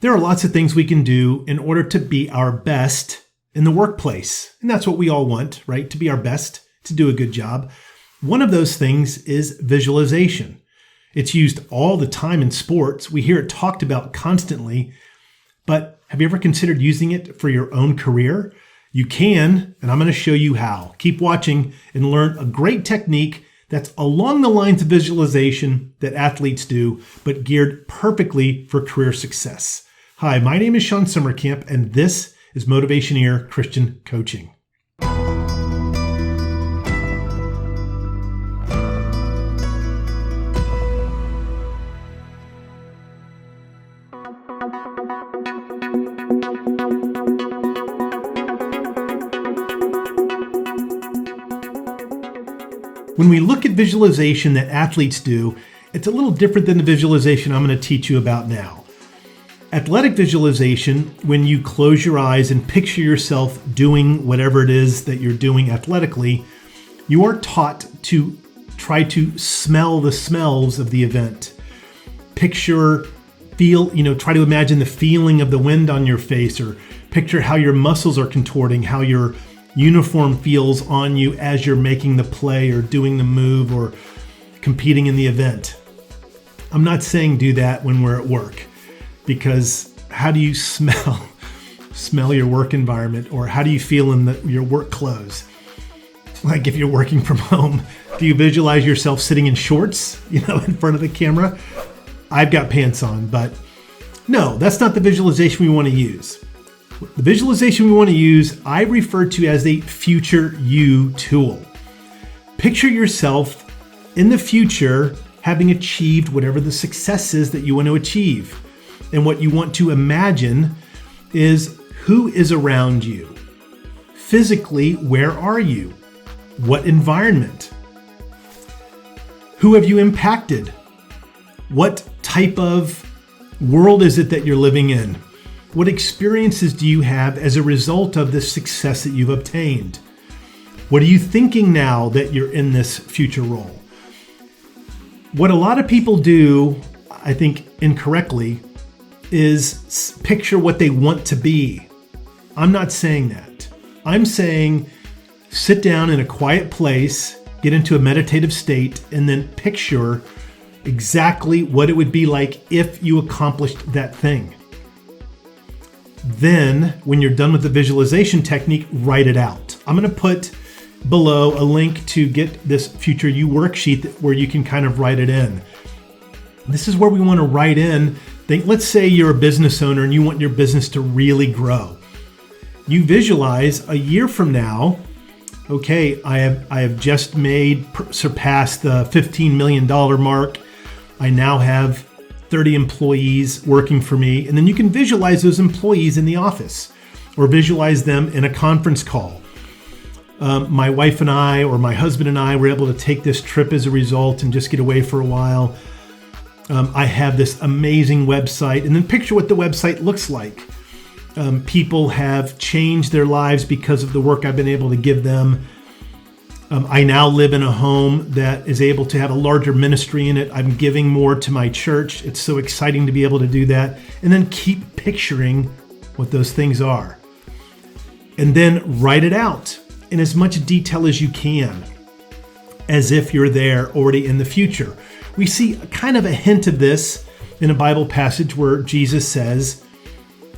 There are lots of things we can do in order to be our best in the workplace. And that's what we all want, right? To be our best, to do a good job. One of those things is visualization. It's used all the time in sports. We hear it talked about constantly. But have you ever considered using it for your own career? You can, and I'm going to show you how. Keep watching and learn a great technique that's along the lines of visualization that athletes do, but geared perfectly for career success. Hi, my name is Shawn Sommerkamp, and this is Motivationeer Christian Coaching. When we look at visualization that athletes do, it's a little different than the visualization I'm going to teach you about now. Athletic visualization, when you close your eyes and picture yourself doing whatever it is that you're doing athletically, you are taught to try to smell the smells of the event. Picture, feel, try to imagine the feeling of the wind on your face, or picture how your muscles are contorting, how your uniform feels on you as you're making the play or doing the move or competing in the event. I'm not saying do that when we're at work, because how do you smell your work environment, or how do you feel in your work clothes? Like if you're working from home, do you visualize yourself sitting in shorts, in front of the camera? I've got pants on, but no, that's not the visualization we want to use. The visualization we want to use, I refer to as the Future You tool. Picture yourself in the future having achieved whatever the success is that you want to achieve. And what you want to imagine is who is around you. Physically, where are you? What environment? Who have you impacted? What type of world is it that you're living in? What experiences do you have as a result of this success that you've obtained? What are you thinking now that you're in this future role? What a lot of people do, I think incorrectly, is picture what they want to be. I'm not saying that. I'm saying sit down in a quiet place, get into a meditative state, and then picture exactly what it would be like if you accomplished that thing. Then, when you're done with the visualization technique, write it out. I'm going to put below a link to get this Future You Worksheet where you can kind of write it in. This is where we want to write in. Let's say you're a business owner and you want your business to really grow. You visualize a year from now, okay, I have just surpassed the $15 million mark. I now have 30 employees working for me. And then you can visualize those employees in the office or visualize them in a conference call. My wife and I, or my husband and I, were able to take this trip as a result and just get away for a while. I have this amazing website, and then picture what the website looks like. People have changed their lives because of the work I've been able to give them. I now live in a home that is able to have a larger ministry in it. I'm giving more to my church. It's so exciting to be able to do that. And then keep picturing what those things are. And then write it out in as much detail as you can, as if you're there already in the future. We see kind of a hint of this in a Bible passage where Jesus says,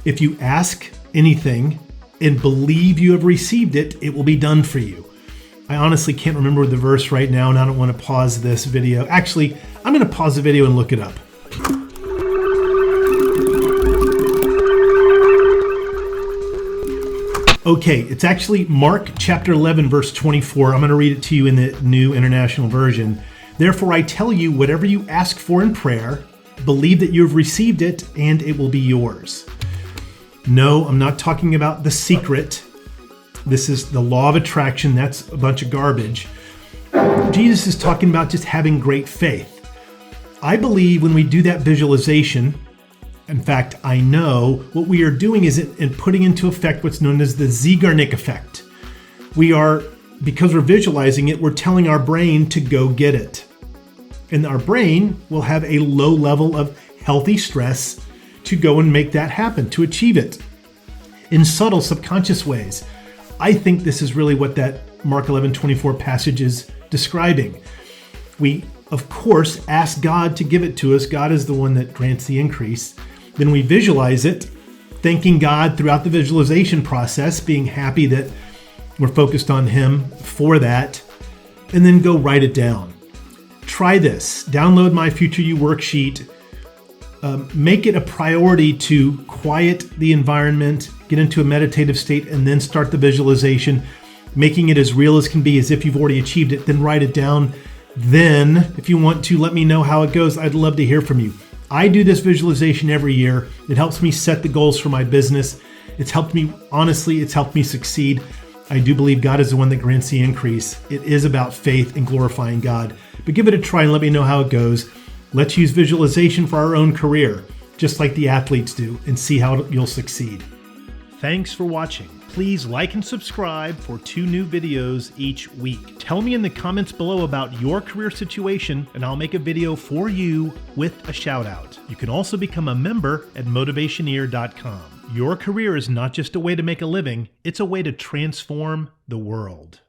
if you ask anything and believe you have received it, it will be done for you. I honestly can't remember the verse right now, and I don't want to pause this video. Actually, I'm going to pause the video and look it up. Okay, it's actually Mark chapter 11, verse 24. I'm going to read it to you in the New International Version. Therefore, I tell you, whatever you ask for in prayer, believe that you have received it, and it will be yours. No, I'm not talking about The Secret. This is the law of attraction. That's a bunch of garbage. Jesus is talking about just having great faith. I believe when we do that visualization, in fact, I know what we are doing is in putting into effect what's known as the Zeigarnik effect. Because we're visualizing it, we're telling our brain to go get it. And our brain will have a low level of healthy stress to go and make that happen, to achieve it in subtle, subconscious ways. I think this is really what that Mark 11:24 passage is describing. We, of course, ask God to give it to us. God is the one that grants the increase. Then we visualize it, thanking God throughout the visualization process, being happy that we're focused on Him for that, and then go write it down. Try this. Download my Future You Worksheet. Make it a priority to quiet the environment, get into a meditative state, and then start the visualization, making it as real as can be, as if you've already achieved it. Then write it down. Then, if you want to let me know how it goes, I'd love to hear from you. I do this visualization every year. It helps me set the goals for my business. It's helped me, honestly, it's helped me succeed. I do believe God is the one that grants the increase. It is about faith and glorifying God. But give it a try and let me know how it goes. Let's use visualization for our own career, just like the athletes do, and see how you'll succeed. Thanks for watching. Please like and subscribe for 2 new videos each week. Tell me in the comments below about your career situation, and I'll make a video for you with a shout out. You can also become a member at Motivationeer.com. Your career is not just a way to make a living, it's a way to transform the world.